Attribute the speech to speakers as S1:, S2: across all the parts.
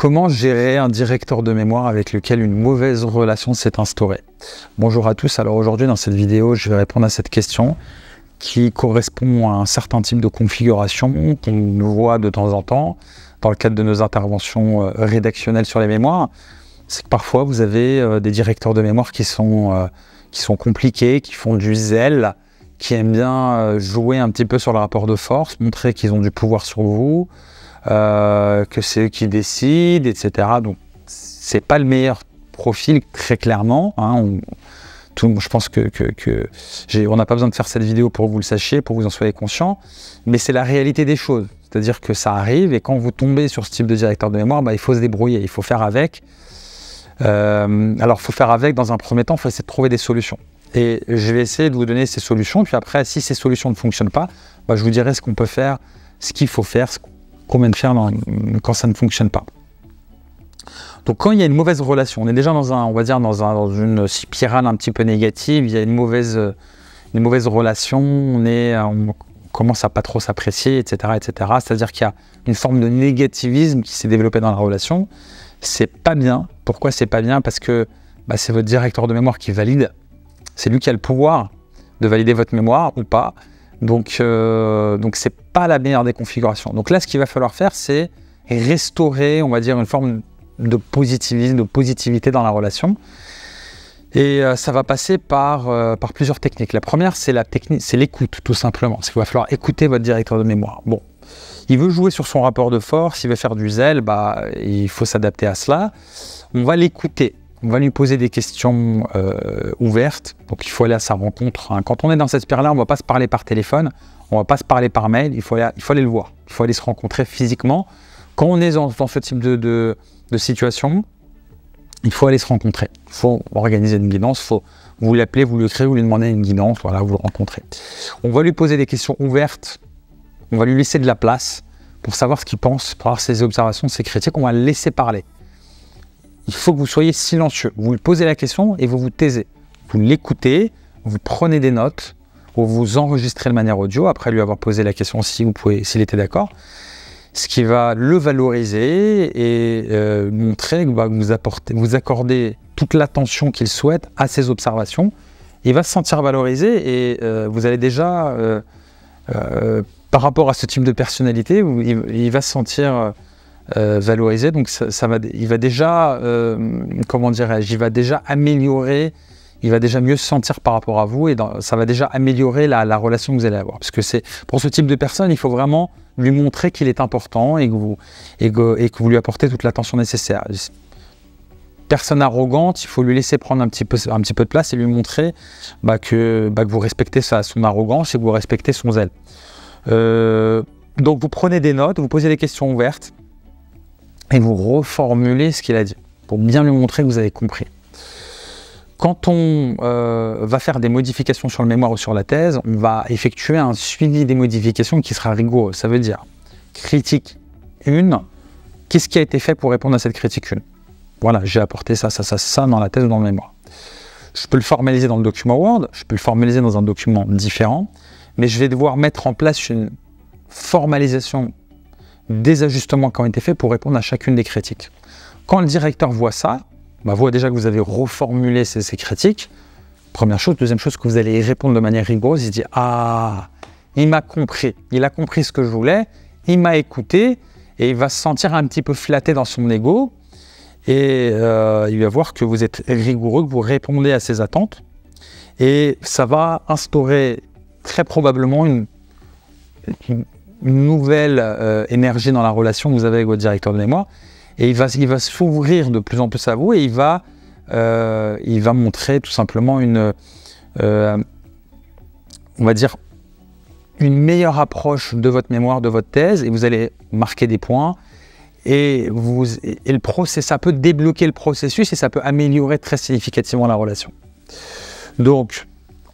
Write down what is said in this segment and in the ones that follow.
S1: Comment gérer un directeur de mémoire avec lequel une mauvaise relation s'est instaurée? Bonjour à tous, alors aujourd'hui dans cette vidéo je vais répondre à cette question qui correspond à un certain type de configuration qu'on voit de temps en temps dans le cadre de nos interventions rédactionnelles sur les mémoires. C'est que parfois vous avez des directeurs de mémoire qui sont compliqués, qui font du zèle, qui aiment bien jouer un petit peu sur le rapport de force, montrer qu'ils ont du pouvoir sur vous, que c'est eux qui décident, etc. Donc, c'est pas le meilleur profil, très clairement. Hein. Je pense on n'a pas besoin de faire cette vidéo pour que vous le sachiez, pour que vous en soyez conscient, mais c'est la réalité des choses. C'est-à-dire que ça arrive, et quand vous tombez sur ce type de directeur de mémoire, il faut se débrouiller, il faut faire avec. Alors, il faut faire avec, dans un premier temps, il faut essayer de trouver des solutions. Et je vais essayer de vous donner ces solutions, puis après, si ces solutions ne fonctionnent pas, je vous dirai ce qu'on peut faire, ce qu'il faut faire, combien de faire quand ça ne fonctionne pas. Donc quand il y a une mauvaise relation, on est déjà dans une spirale un petit peu négative, il y a une mauvaise relation, on commence à pas trop s'apprécier, etc., etc. C'est-à-dire qu'il y a une forme de négativisme qui s'est développé dans la relation. C'est pas bien. Pourquoi c'est pas bien? Parce que c'est votre directeur de mémoire qui valide. C'est lui qui a le pouvoir de valider votre mémoire ou pas. Donc c'est pas la meilleure des configurations. Donc là, ce qu'il va falloir faire, c'est restaurer, on va dire, une forme de positivisme, de positivité dans la relation. Et ça va passer par plusieurs techniques. La première, c'est l'écoute, tout simplement. C'est qu'il va falloir écouter votre directeur de mémoire. Bon, il veut jouer sur son rapport de force, il veut faire du zèle, il faut s'adapter à cela. On va l'écouter. On va lui poser des questions ouvertes, donc il faut aller à sa rencontre. Hein. Quand on est dans cette spirale-là, on ne va pas se parler par téléphone, on ne va pas se parler par mail, il faut aller le voir, il faut aller se rencontrer physiquement. Quand on est dans ce type de situation, il faut aller se rencontrer, il faut organiser une guidance, vous l'appelez, vous le créez, vous lui demandez une guidance, voilà, vous le rencontrez. On va lui poser des questions ouvertes, on va lui laisser de la place pour savoir ce qu'il pense, pour avoir ses observations, ses critiques, on va le laisser parler. Il faut que vous soyez silencieux. Vous lui posez la question et vous vous taisez. Vous l'écoutez, vous prenez des notes, ou vous enregistrez de manière audio, après lui avoir posé la question s'il était d'accord, ce qui va le valoriser et montrer que vous accordez toute l'attention qu'il souhaite à ses observations. Il va se sentir valorisé et vous allez déjà, par rapport à ce type de personnalité, il va se sentir valorisé, donc il va déjà, comment dirais-je, il va déjà améliorer, il va déjà mieux se sentir par rapport à vous et ça va déjà améliorer la relation que vous allez avoir. Parce que pour ce type de personne, il faut vraiment lui montrer qu'il est important et que vous lui apportez toute l'attention nécessaire. Personne arrogante, il faut lui laisser prendre un petit peu de place et lui montrer que vous respectez son arrogance et que vous respectez son zèle. Donc vous prenez des notes, vous posez des questions ouvertes, et vous reformulez ce qu'il a dit, pour bien lui montrer que vous avez compris. Quand on va faire des modifications sur le mémoire ou sur la thèse, on va effectuer un suivi des modifications qui sera rigoureux. Ça veut dire, critique 1, qu'est-ce qui a été fait pour répondre à cette critique 1? Voilà, j'ai apporté ça dans la thèse ou dans le mémoire. Je peux le formaliser dans le document Word, je peux le formaliser dans un document différent, mais je vais devoir mettre en place une formalisation des ajustements qui ont été faits pour répondre à chacune des critiques. Quand le directeur voit ça, voit déjà que vous avez reformulé ces critiques, première chose. Deuxième chose, que vous allez y répondre de manière rigoureuse, il se dit « Ah, il m'a compris, il a compris ce que je voulais, il m'a écouté » et il va se sentir un petit peu flatté dans son ego et il va voir que vous êtes rigoureux, que vous répondez à ses attentes et ça va instaurer très probablement une nouvelle énergie dans la relation que vous avez avec votre directeur de mémoire et il va s'ouvrir de plus en plus à vous et il va montrer tout simplement on va dire une meilleure approche de votre mémoire, de votre thèse, et vous allez marquer des points et ça peut débloquer le processus et ça peut améliorer très significativement la relation. Donc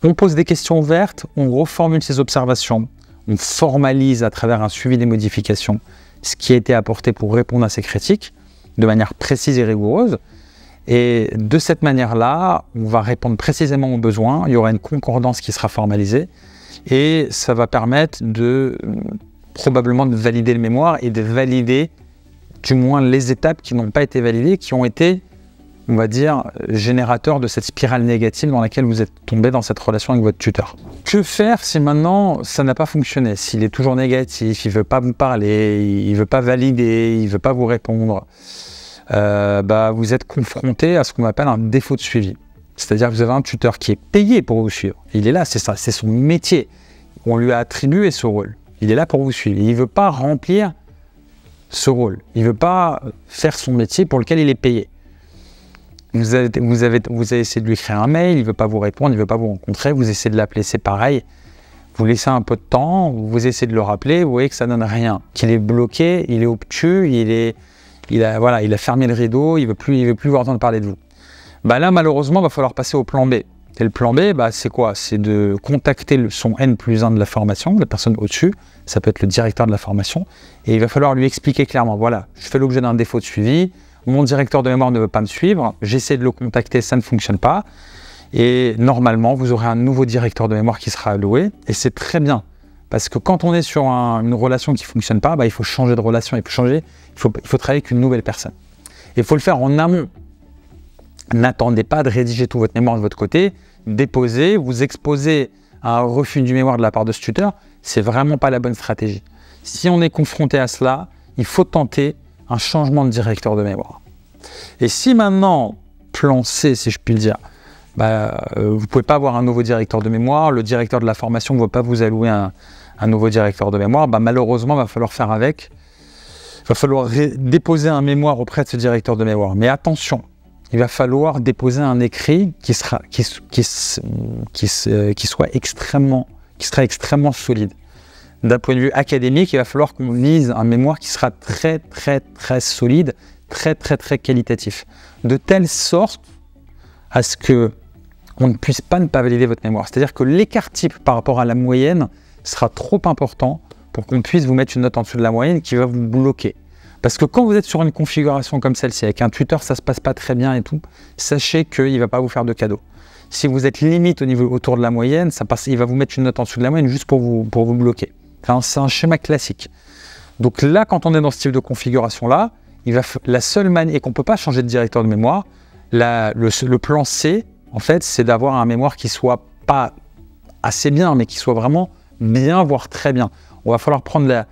S1: on pose des questions ouvertes, on reformule ses observations, on formalise à travers un suivi des modifications ce qui a été apporté pour répondre à ces critiques de manière précise et rigoureuse. Et de cette manière-là, on va répondre précisément aux besoins, il y aura une concordance qui sera formalisée et ça va permettre probablement de valider le mémoire et de valider du moins les étapes qui n'ont pas été validées, qui ont été, on va dire, générateurs de cette spirale négative dans laquelle vous êtes tombé dans cette relation avec votre tuteur. Que faire si maintenant ça n'a pas fonctionné? S'il est toujours négatif, il ne veut pas vous parler, il ne veut pas valider, il ne veut pas vous répondre, vous êtes confronté à ce qu'on appelle un défaut de suivi. C'est-à-dire que vous avez un tuteur qui est payé pour vous suivre. Il est là, c'est ça, c'est son métier. On lui a attribué ce rôle. Il est là pour vous suivre. Il ne veut pas remplir ce rôle. Il ne veut pas faire son métier pour lequel il est payé. Vous avez essayé de lui écrire un mail, il ne veut pas vous répondre, il ne veut pas vous rencontrer, vous essayez de l'appeler, c'est pareil. Vous laissez un peu de temps, vous essayez de le rappeler, vous voyez que ça ne donne rien. Qu'il est bloqué, il est obtus, il a fermé le rideau, il ne veut plus vous entendre parler de vous. Là, malheureusement, il va falloir passer au plan B. Et le plan B, c'est quoi? C'est de contacter son N+1 de la formation, la personne au-dessus, ça peut être le directeur de la formation, et il va falloir lui expliquer clairement, voilà, je fais l'objet d'un défaut de suivi, mon directeur de mémoire ne veut pas me suivre, j'essaie de le contacter, ça ne fonctionne pas, et normalement, vous aurez un nouveau directeur de mémoire qui sera alloué, et c'est très bien, parce que quand on est sur une relation qui ne fonctionne pas, il faut changer de relation, il faut travailler avec une nouvelle personne. Et il faut le faire en amont. N'attendez pas de rédiger tout votre mémoire de votre côté, déposez, vous exposez à un refus du mémoire de la part de ce tuteur, c'est vraiment pas la bonne stratégie. Si on est confronté à cela, il faut tenter un changement de directeur de mémoire. Et si maintenant, plan C, si je puis le dire, vous ne pouvez pas avoir un nouveau directeur de mémoire, le directeur de la formation ne va pas vous allouer un nouveau directeur de mémoire, malheureusement, il va falloir faire avec. Il va falloir déposer un mémoire auprès de ce directeur de mémoire. Mais attention, il va falloir déposer un écrit qui sera extrêmement solide. D'un point de vue académique, il va falloir qu'on lise un mémoire qui sera très solide, très qualitatif. De telle sorte à ce qu'on ne puisse pas ne pas valider votre mémoire. C'est-à-dire que l'écart type par rapport à la moyenne sera trop important pour qu'on puisse vous mettre une note en dessous de la moyenne qui va vous bloquer. Parce que quand vous êtes sur une configuration comme celle-ci, avec un tuteur, ça ne se passe pas très bien et tout, sachez qu'il ne va pas vous faire de cadeau. Si vous êtes limite autour de la moyenne, il va vous mettre une note en dessous de la moyenne juste pour vous bloquer. C'est un schéma classique. Donc là, quand on est dans ce type de configuration-là, la seule manière, et qu'on ne peut pas changer de directeur de mémoire, le plan C, en fait, c'est d'avoir un mémoire qui ne soit pas assez bien, mais qui soit vraiment bien, voire très bien. On va falloir prendre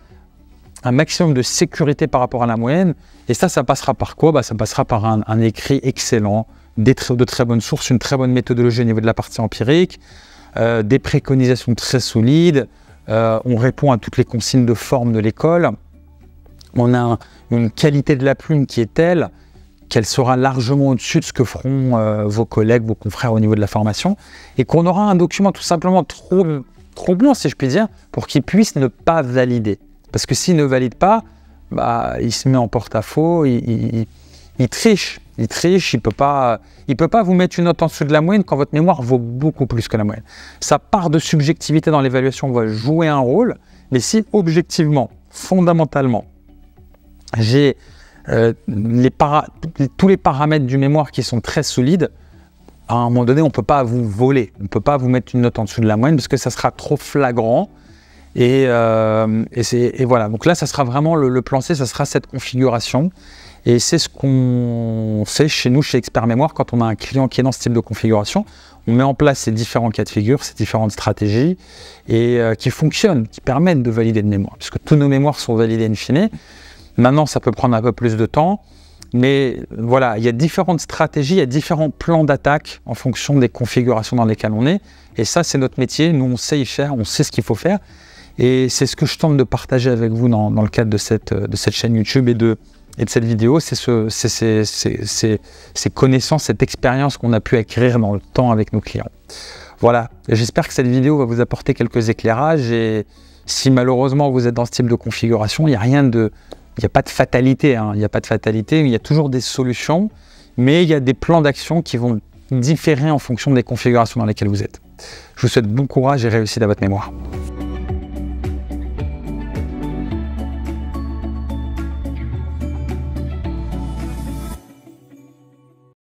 S1: un maximum de sécurité par rapport à la moyenne. Et ça passera par quoi? Ça passera par un écrit excellent, de très bonnes sources, une très bonne méthodologie au niveau de la partie empirique, des préconisations très solides, on répond à toutes les consignes de forme de l'école, on a une qualité de la plume qui est telle qu'elle sera largement au-dessus de ce que feront vos collègues, vos confrères au niveau de la formation, et qu'on aura un document tout simplement trop bon, si je puis dire, pour qu'ils puissent ne pas valider. Parce que s'il ne valide pas, il se met en porte-à-faux, il triche, il ne peut pas vous mettre une note en dessous de la moyenne quand votre mémoire vaut beaucoup plus que la moyenne. Sa part de subjectivité dans l'évaluation va jouer un rôle, mais si objectivement, fondamentalement, j'ai tous les paramètres du mémoire qui sont très solides, à un moment donné, on ne peut pas vous voler, on ne peut pas vous mettre une note en dessous de la moyenne parce que ça sera trop flagrant. Et voilà, donc là, ça sera vraiment le plan C, ça sera cette configuration. Et c'est ce qu'on fait chez nous, chez Expert Mémoire, quand on a un client qui est dans ce type de configuration. On met en place ces différents cas de figure, ces différentes stratégies, et qui fonctionnent, qui permettent de valider une mémoire, puisque tous nos mémoires sont validées in fine. Maintenant, ça peut prendre un peu plus de temps, mais voilà, il y a différentes stratégies, il y a différents plans d'attaque en fonction des configurations dans lesquelles on est. Et ça, c'est notre métier, nous, on sait y faire, on sait ce qu'il faut faire. Et c'est ce que je tente de partager avec vous dans le cadre de cette chaîne YouTube et de cette vidéo, c'est ces connaissances, cette expérience qu'on a pu acquérir dans le temps avec nos clients. Voilà, j'espère que cette vidéo va vous apporter quelques éclairages et si malheureusement vous êtes dans ce type de configuration, il n'y a pas de fatalité, il n'y a pas de fatalité, il y a toujours des solutions, mais il y a des plans d'action qui vont différer en fonction des configurations dans lesquelles vous êtes. Je vous souhaite bon courage et réussite à votre mémoire.